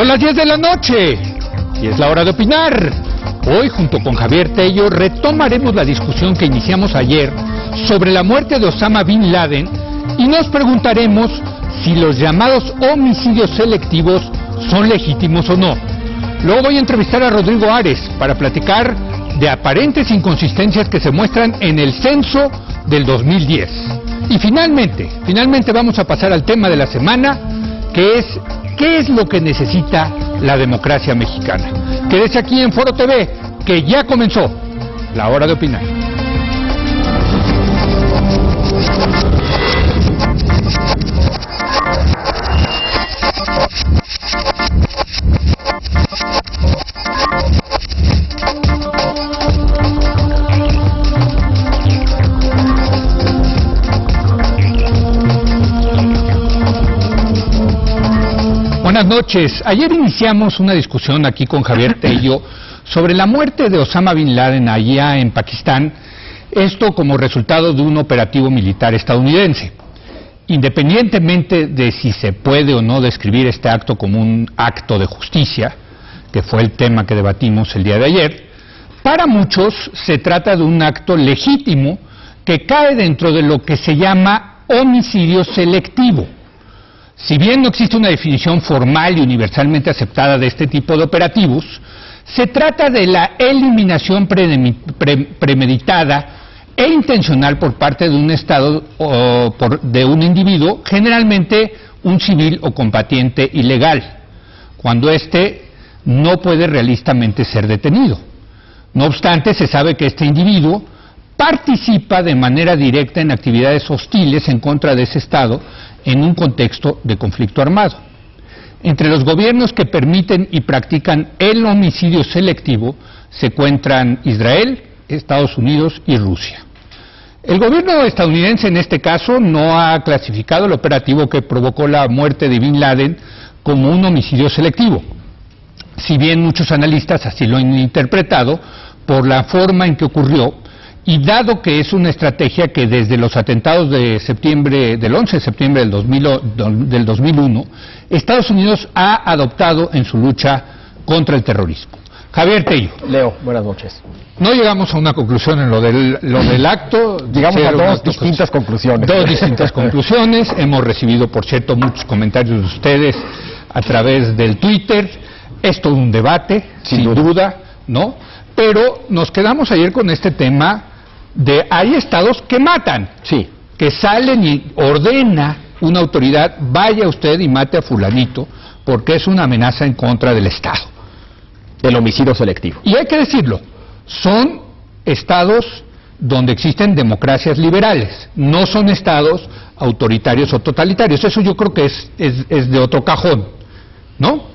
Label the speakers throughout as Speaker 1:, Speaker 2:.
Speaker 1: Son las 10 de la noche y es la hora de opinar. Hoy, junto con Javier Tello, retomaremos la discusión que iniciamos ayer sobre la muerte de Osama Bin Laden y nos preguntaremos si los llamados homicidios selectivos son legítimos o no. Luego voy a entrevistar a Rodrigo Ares para platicar de aparentes inconsistencias que se muestran en el censo del 2010. Y finalmente vamos a pasar al tema de la semana, que es ¿qué es lo que necesita la democracia mexicana? Quédese aquí en Foro TV, que ya comenzó la hora de opinar. Buenas noches. Ayer iniciamos una discusión aquí con Javier Tello sobre la muerte de Osama Bin Laden allá en Pakistán, esto como resultado de un operativo militar estadounidense. Independientemente de si se puede o no describir este acto como un acto de justicia, que fue el tema que debatimos el día de ayer, para muchos se trata de un acto legítimo que cae dentro de lo que se llama homicidio selectivo. Si bien no existe una definición formal y universalmente aceptada de este tipo de operativos, se trata de la eliminación premeditada e intencional por parte de un Estado o de un individuo, generalmente un civil o combatiente ilegal, cuando éste no puede realistamente ser detenido. No obstante, se sabe que este individuo participa de manera directa en actividades hostiles en contra de ese Estado en un contexto de conflicto armado. Entre los gobiernos que permiten y practican el homicidio selectivo se encuentran Israel, Estados Unidos y Rusia. El gobierno estadounidense en este caso no ha clasificado el operativo que provocó la muerte de Bin Laden como un homicidio selectivo, si bien muchos analistas así lo han interpretado por la forma en que ocurrió. Y dado que es una estrategia que desde los atentados de septiembre, del 11 de septiembre del 2001, Estados Unidos ha adoptado en su lucha contra el terrorismo. Javier Tello.
Speaker 2: Leo, buenas noches.
Speaker 1: No llegamos a una conclusión en lo del acto.
Speaker 2: Llegamos a dos distintas conclusiones.
Speaker 1: Dos distintas conclusiones. Hemos recibido, por cierto, muchos comentarios de ustedes a través del Twitter. Es todo un debate, sin duda, ¿no? Pero nos quedamos ayer con este tema de hay estados que matan, que salen y ordena una autoridad, vaya usted y mate a fulanito, porque es una amenaza en contra del Estado.
Speaker 2: El homicidio selectivo.
Speaker 1: Y hay que decirlo, son estados donde existen democracias liberales, no son estados autoritarios o totalitarios. Eso yo creo que es de otro cajón, ¿no?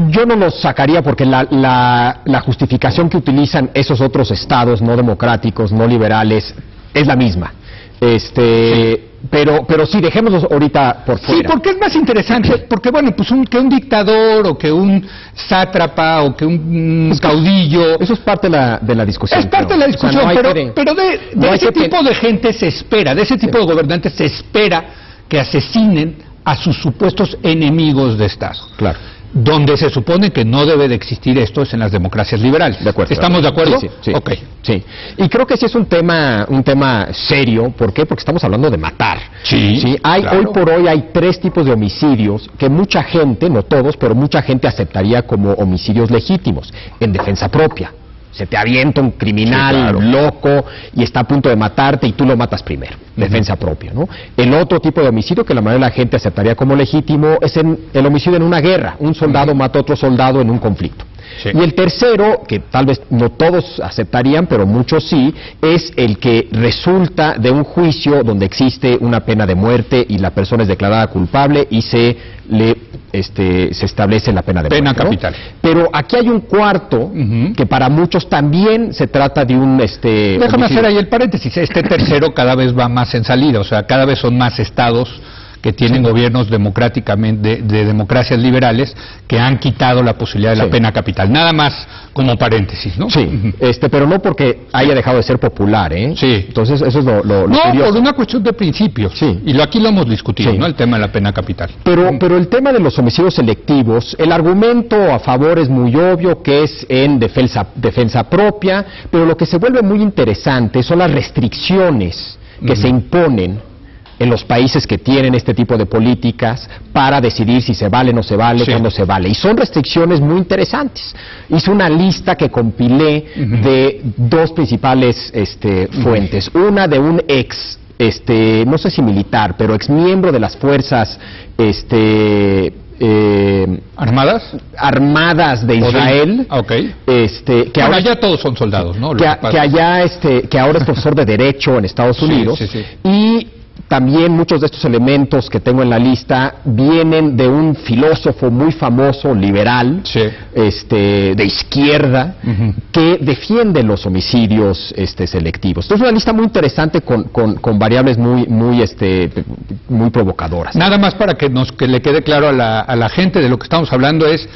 Speaker 2: Yo no los sacaría porque la justificación que utilizan esos otros estados no democráticos, no liberales, es la misma. Sí. Pero sí, dejémoslos ahorita por fuera.
Speaker 1: Sí, porque es más interesante, porque bueno, pues que un dictador o que un sátrapa o que un caudillo...
Speaker 2: Eso es parte de la discusión.
Speaker 1: Es parte de la discusión, o sea, pero de ese tipo de gente se espera, de ese tipo de gobernantes se espera que asesinen a sus supuestos enemigos de Estado.
Speaker 2: Claro.
Speaker 1: Donde se supone que no debe de existir esto es en las democracias liberales.
Speaker 2: De acuerdo.
Speaker 1: ¿Estamos de acuerdo?
Speaker 2: Sí.
Speaker 1: Okay.
Speaker 2: Sí. Y creo que sí es un tema serio. ¿Por qué? Porque estamos hablando de matar.
Speaker 1: Sí.
Speaker 2: Claro. Hoy por hoy hay 3 tipos de homicidios que mucha gente, no todos, pero mucha gente aceptaría como homicidios legítimos, en defensa propia. Se te avienta un criminal, loco, y está a punto de matarte y tú lo matas primero. Defensa propia, ¿no? El otro tipo de homicidio que la mayoría de la gente aceptaría como legítimo es el homicidio en una guerra. Un soldado mata a otro soldado en un conflicto. Sí. Y el tercero, que tal vez no todos aceptarían, pero muchos sí, es el que resulta de un juicio donde existe una pena de muerte y la persona es declarada culpable y se establece la pena de muerte.
Speaker 1: Pena capital.
Speaker 2: ¿No? Pero aquí hay un cuarto que para muchos también se trata de un...
Speaker 1: Déjame
Speaker 2: homicidio.
Speaker 1: hacer ahí el paréntesis. Este tercero cada vez va más en salida, o sea, cada vez son más estados que tienen gobiernos democráticamente de democracias liberales que han quitado la posibilidad de la pena capital. Nada más como paréntesis, ¿no?
Speaker 2: Sí, pero no porque haya dejado de ser popular, ¿eh?
Speaker 1: Sí.
Speaker 2: Entonces eso es lo
Speaker 1: no,
Speaker 2: curioso.
Speaker 1: por una cuestión de principios.
Speaker 2: Sí.
Speaker 1: Y aquí lo hemos discutido, ¿no? El tema de la pena capital.
Speaker 2: Pero el tema de los homicidios selectivos, el argumento a favor es muy obvio, que es en defensa propia, pero lo que se vuelve muy interesante son las restricciones que se imponen en los países que tienen este tipo de políticas para decidir si se vale o no se vale, cuándo se vale. Y son restricciones muy interesantes. Hice una lista que compilé de dos principales fuentes. Una de un no sé si militar, pero ex miembro de las fuerzas armadas de Israel,
Speaker 1: que ahora ya todos son soldados, ¿no?
Speaker 2: Que ahora es profesor de Derecho en Estados Unidos, y también muchos de estos elementos que tengo en la lista vienen de un filósofo muy famoso, liberal, de izquierda, que defiende los homicidios selectivos. Entonces es una lista muy interesante con variables muy provocadoras.
Speaker 1: Nada más para que le quede claro a la gente de lo que estamos hablando es,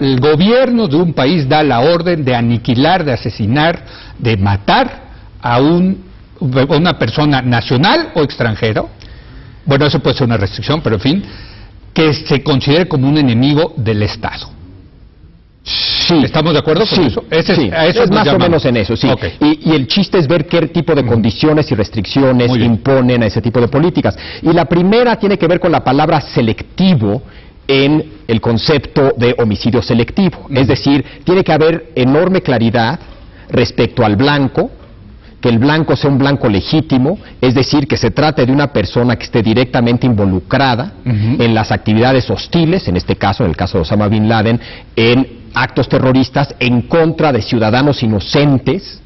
Speaker 1: el gobierno de un país da la orden de aniquilar, de asesinar, de matar a una persona nacional o extranjero. Bueno, eso puede ser una restricción, pero en fin, que se considere como un enemigo del Estado.
Speaker 2: Sí.
Speaker 1: ¿Estamos de acuerdo con eso?
Speaker 2: Es más o menos en eso, sí. Y el chiste es ver qué tipo de condiciones y restricciones imponen a ese tipo de políticas. Y la primera tiene que ver con la palabra selectivo en el concepto de homicidio selectivo. Es decir, tiene que haber enorme claridad respecto al blanco, que el blanco sea un blanco legítimo, es decir, que se trate de una persona que esté directamente involucrada en las actividades hostiles, en este caso, en el caso de Osama Bin Laden, en actos terroristas en contra de ciudadanos inocentes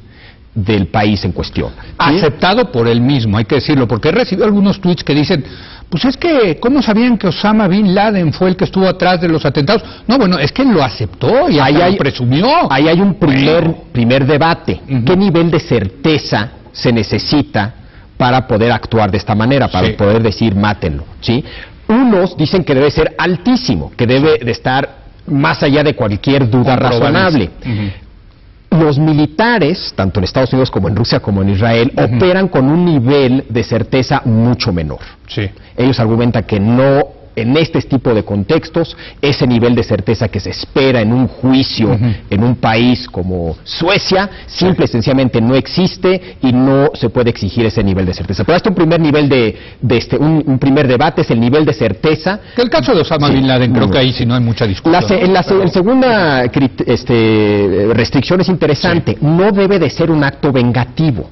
Speaker 2: del país en cuestión. ¿Sí?
Speaker 1: Aceptado por él mismo, hay que decirlo, porque he recibido algunos tweets que dicen, pues es que, ¿cómo sabían que Osama Bin Laden fue el que estuvo atrás de los atentados? No, bueno, es que él lo aceptó y lo presumió.
Speaker 2: Ahí hay un primer debate. ¿Qué nivel de certeza se necesita para poder actuar de esta manera, para poder decir mátenlo? ¿Sí? Unos dicen que debe ser altísimo, que debe de estar más allá de cualquier duda razonable. Los militares, tanto en Estados Unidos como en Rusia como en Israel, operan con un nivel de certeza mucho menor. Ellos argumentan que no, en este tipo de contextos, ese nivel de certeza que se espera en un juicio en un país como Suecia, simple y sencillamente no existe y no se puede exigir ese nivel de certeza. Pero este es un primer nivel un primer debate, es el nivel de certeza.
Speaker 1: Que el caso de Osama Bin Laden, creo que ahí sí no hay mucha discusión.
Speaker 2: La segunda restricción es interesante, no debe de ser un acto vengativo.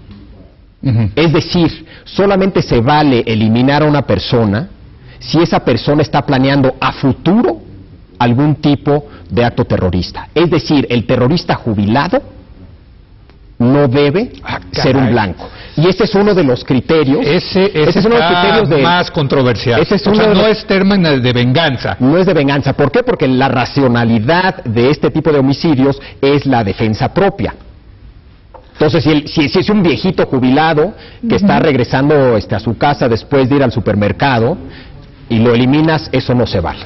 Speaker 2: Es decir, solamente se vale eliminar a una persona si esa persona está planeando a futuro algún tipo de acto terrorista. Es decir, el terrorista jubilado no debe ser un blanco. Y ese es uno de los criterios.
Speaker 1: Ese es uno de los criterios más controversial. No es término de venganza.
Speaker 2: No es de venganza. ¿Por qué? Porque la racionalidad de este tipo de homicidios es la defensa propia. Entonces, si es un viejito jubilado que está regresando a su casa después de ir al supermercado y lo eliminas, eso no se vale.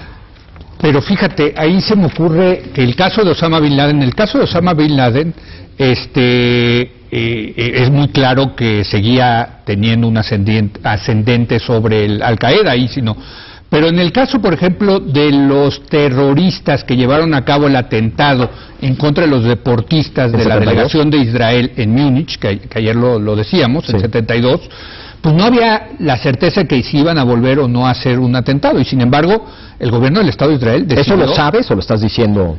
Speaker 1: Pero fíjate, ahí se me ocurre que el caso de Osama Bin Laden, es muy claro que seguía teniendo un ascendente sobre el Al-Qaeda, pero en el caso, por ejemplo, de los terroristas que llevaron a cabo el atentado en contra de los deportistas de la delegación de Israel en Múnich, que ayer lo decíamos, en 72, pues no había la certeza que si iban a volver o no a hacer un atentado, y sin embargo, el gobierno del Estado de Israel decidió...
Speaker 2: ¿Eso lo sabes o lo estás diciendo?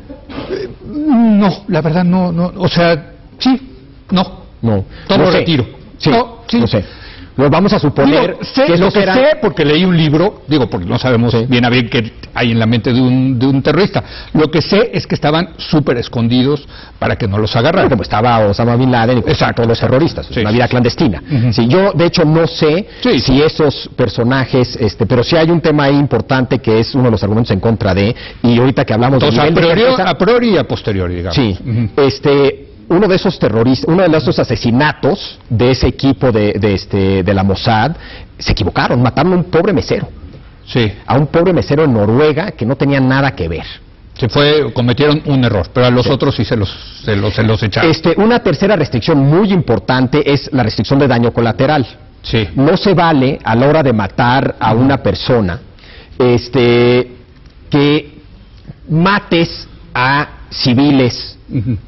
Speaker 1: No, la verdad no, o sea, sí, no. Todo lo retiro.
Speaker 2: No sé. Lo vamos a suponer
Speaker 1: que es lo que sé porque leí un libro, porque no sabemos bien a bien qué hay en la mente de un terrorista. Lo que sé es que estaban súper escondidos para que no los agarraran.
Speaker 2: Como estaba Osama Bin Laden y todos los terroristas, una vida clandestina. Yo, de hecho, no sé si esos personajes, pero sí hay un tema ahí importante que es uno de los argumentos en contra de, y ahorita que hablamos
Speaker 1: a priori y a posteriori, digamos.
Speaker 2: Uno de esos terroristas, uno de esos asesinatos de ese equipo de la Mossad, se equivocaron, mataron a un pobre mesero.
Speaker 1: Sí.
Speaker 2: A un pobre mesero en Noruega que no tenía nada que ver.
Speaker 1: Cometieron un error, pero a los otros sí se los echaron.
Speaker 2: Una tercera restricción muy importante es la restricción de daño colateral.
Speaker 1: Sí.
Speaker 2: No se vale a la hora de matar a una persona que mates a civiles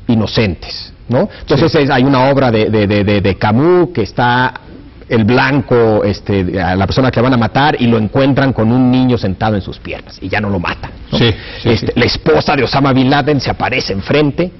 Speaker 2: inocentes, ¿no? Entonces hay una obra de Camus que está el blanco, a la persona que van a matar, y lo encuentran con un niño sentado en sus piernas y ya no lo matan, ¿no?
Speaker 1: Sí.
Speaker 2: La esposa de Osama Bin Laden se aparece enfrente,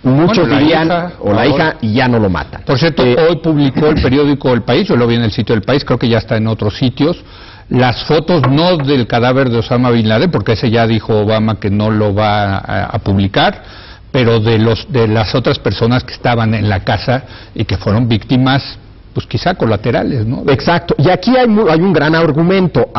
Speaker 2: muchos dirían, la hija, y ya no lo matan.
Speaker 1: Por cierto, hoy publicó el periódico El País, yo lo vi en el sitio del País, creo que ya está en otros sitios, las fotos no del cadáver de Osama Bin Laden, porque ese ya dijo Obama que no lo va a publicar, pero de las otras personas que estaban en la casa y que fueron víctimas, pues quizá colaterales, ¿no?
Speaker 2: Exacto. Y aquí hay un gran argumento.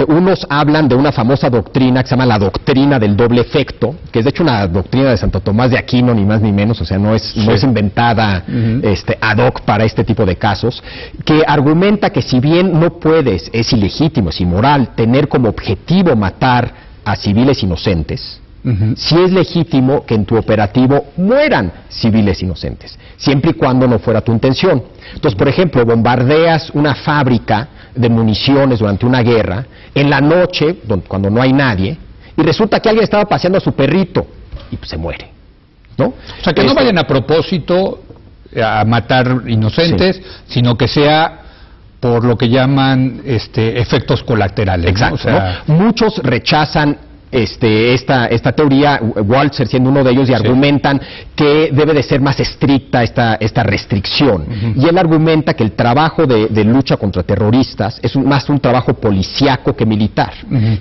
Speaker 2: Unos hablan de una famosa doctrina que se llama la doctrina del doble efecto, que es de hecho una doctrina de Santo Tomás de Aquino, ni más ni menos, o sea, no es inventada ad hoc para este tipo de casos, que argumenta que si bien no puedes, es ilegítimo, es inmoral, tener como objetivo matar a civiles inocentes, sí es legítimo que en tu operativo mueran civiles inocentes, siempre y cuando no fuera tu intención. Entonces, por ejemplo, bombardeas una fábrica de municiones durante una guerra, en la noche, cuando no hay nadie, y resulta que alguien estaba paseando a su perrito, y pues se muere, ¿no?
Speaker 1: O sea, que no vayan a propósito a matar inocentes, sino que sea por lo que llaman efectos colaterales.
Speaker 2: Exacto,
Speaker 1: ¿no? O sea,
Speaker 2: ¿no? Muchos rechazan esta teoría, Walzer siendo uno de ellos, y argumentan que debe de ser más estricta esta restricción. Y él argumenta que el trabajo de lucha contra terroristas es más un trabajo policíaco que militar,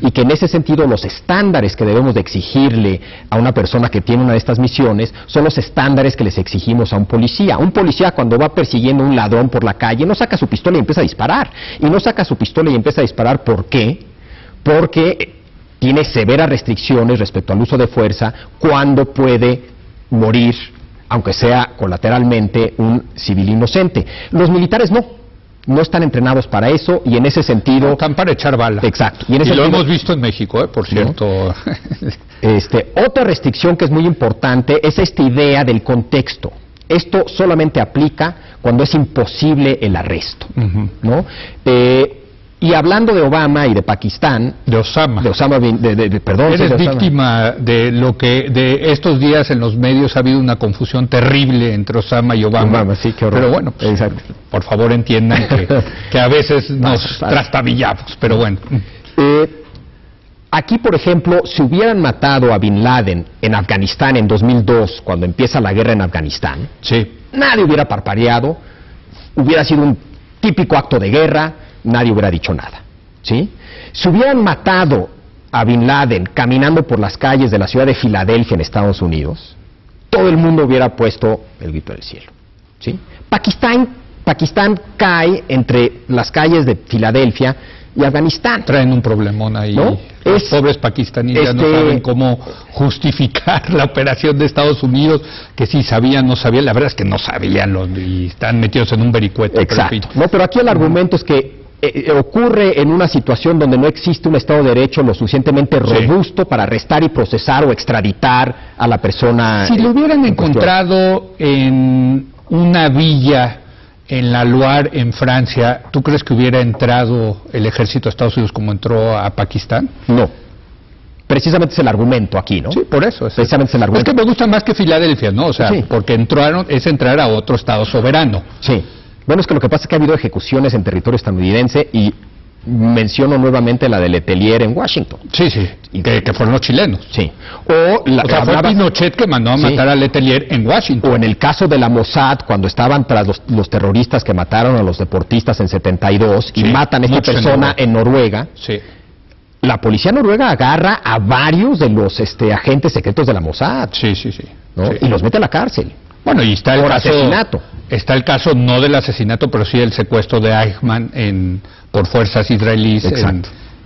Speaker 2: y que en ese sentido los estándares que debemos de exigirle a una persona que tiene una de estas misiones son los estándares que les exigimos a un policía. Un policía, cuando va persiguiendo a un ladrón por la calle, no saca su pistola y empieza a disparar. Y no saca su pistola y empieza a disparar, ¿por qué? Porque tiene severas restricciones respecto al uso de fuerza cuando puede morir, aunque sea colateralmente, un civil inocente. Los militares no están entrenados para eso, y en ese sentido...
Speaker 1: están para echar bala.
Speaker 2: Exacto.
Speaker 1: Y lo hemos visto en México, por cierto.
Speaker 2: Otra restricción que es muy importante es esta idea del contexto. Esto solamente aplica cuando es imposible el arresto, ¿no? Y hablando de Obama y de Pakistán...
Speaker 1: De Osama.
Speaker 2: Perdón.
Speaker 1: Eres víctima de lo que de estos días en los medios ha habido una confusión terrible entre Osama y Obama.
Speaker 2: Sí, qué horror.
Speaker 1: Pero bueno, pues, por favor entiendan que a veces nos trastabillamos, pero bueno.
Speaker 2: Aquí, por ejemplo, si hubieran matado a Bin Laden en Afganistán en 2002, cuando empieza la guerra en Afganistán, nadie hubiera parpadeado, hubiera sido un típico acto de guerra, nadie hubiera dicho nada, ¿sí? Si hubieran matado a Bin Laden caminando por las calles de la ciudad de Filadelfia en Estados Unidos, todo el mundo hubiera puesto el grito del cielo, ¿sí? Pakistán cae entre las calles de Filadelfia y Afganistán.
Speaker 1: Traen un problemón ahí, ¿no? Los pobres pakistaníes ya no saben cómo justificar la operación de Estados Unidos, que sí sabían, no sabían, la verdad es que no sabían y están metidos en un vericueto.
Speaker 2: Exacto, pero aquí el argumento es que ocurre en una situación donde no existe un Estado de Derecho lo suficientemente robusto para arrestar y procesar o extraditar a la persona.
Speaker 1: Si lo hubieran encontrado en una villa en la Loire, en Francia, ¿tú crees que hubiera entrado el ejército de Estados Unidos como entró a Pakistán?
Speaker 2: No. Precisamente es el argumento aquí, ¿no?
Speaker 1: Sí, por eso.
Speaker 2: Precisamente es el argumento.
Speaker 1: Es que me gusta más que Filadelfia, ¿no? O sea, porque es entrar a otro Estado soberano.
Speaker 2: Sí. Bueno, es que lo que pasa es que ha habido ejecuciones en territorio estadounidense, y menciono nuevamente la de Letelier en Washington.
Speaker 1: Sí, que fueron los chilenos.
Speaker 2: Sí.
Speaker 1: O fue Pinochet que mandó a matar a Letelier en Washington.
Speaker 2: O en el caso de la Mossad, cuando estaban tras los terroristas que mataron a los deportistas en 72 y matan a esta persona en Noruega.
Speaker 1: Sí.
Speaker 2: La policía noruega agarra a varios de los agentes secretos de la Mossad.
Speaker 1: Sí.
Speaker 2: ¿no? Y los mete a la cárcel.
Speaker 1: Bueno, y está el caso,
Speaker 2: asesinato.
Speaker 1: Está el caso no del asesinato, pero sí el secuestro de Eichmann por fuerzas israelíes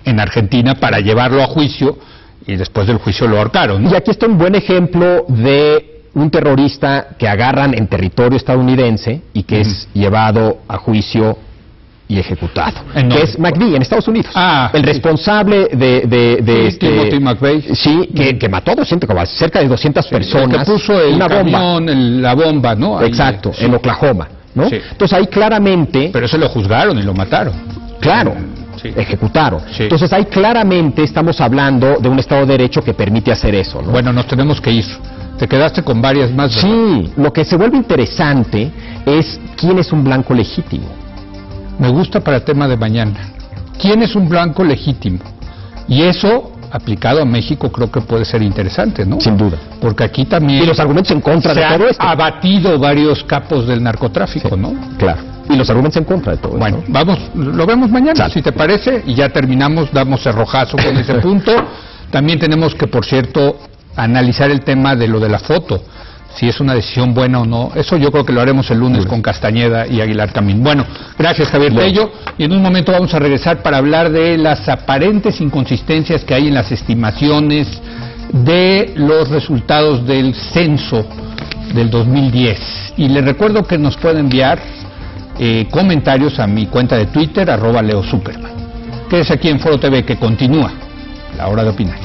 Speaker 1: en Argentina para llevarlo a juicio, y después del juicio lo ahorcaron, ¿no?
Speaker 2: Y aquí está un buen ejemplo de un terrorista que agarran en territorio estadounidense y que es llevado a juicio y ejecutado,
Speaker 1: ¿En
Speaker 2: que es McVeigh en Estados Unidos.
Speaker 1: El
Speaker 2: responsable
Speaker 1: Timothy McVeigh.
Speaker 2: Sí, que mató cerca de 200 personas.
Speaker 1: Que puso
Speaker 2: una
Speaker 1: camión,
Speaker 2: bomba.
Speaker 1: La bomba, ¿no?
Speaker 2: Exacto,
Speaker 1: sí.
Speaker 2: en Oklahoma, ¿no?
Speaker 1: Sí.
Speaker 2: Entonces ahí claramente...
Speaker 1: Pero eso lo juzgaron y lo mataron.
Speaker 2: Claro.
Speaker 1: Sí.
Speaker 2: Ejecutaron.
Speaker 1: Sí.
Speaker 2: Entonces ahí claramente estamos hablando de un Estado de Derecho que permite hacer eso, ¿no?
Speaker 1: Bueno, nos tenemos que ir. Te quedaste con varias más, ¿verdad?
Speaker 2: Sí, lo que se vuelve interesante es quién es un blanco legítimo.
Speaker 1: Me gusta para el tema de mañana. ¿Quién es un blanco legítimo? Y eso, aplicado a México, creo que puede ser interesante, ¿no?
Speaker 2: Sin duda.
Speaker 1: Porque aquí también...
Speaker 2: Y los argumentos en contra de todo esto.
Speaker 1: Se han abatido varios capos del narcotráfico, ¿no?
Speaker 2: Claro. Y los argumentos en contra de todo esto.
Speaker 1: Bueno, vamos, lo vemos mañana, si te parece, y ya terminamos, damos cerrojazo con ese punto. También tenemos que, por cierto, analizar el tema de lo de la foto, si es una decisión buena o no. Eso yo creo que lo haremos el lunes con Castañeda y Aguilar Camín. Bueno, gracias Javier Tello, y en un momento vamos a regresar para hablar de las aparentes inconsistencias que hay en las estimaciones de los resultados del censo del 2010. Y les recuerdo que nos pueden enviar comentarios a mi cuenta de Twitter, @LeoSuperman. Quédese aquí en Foro TV, que continúa la hora de opinar.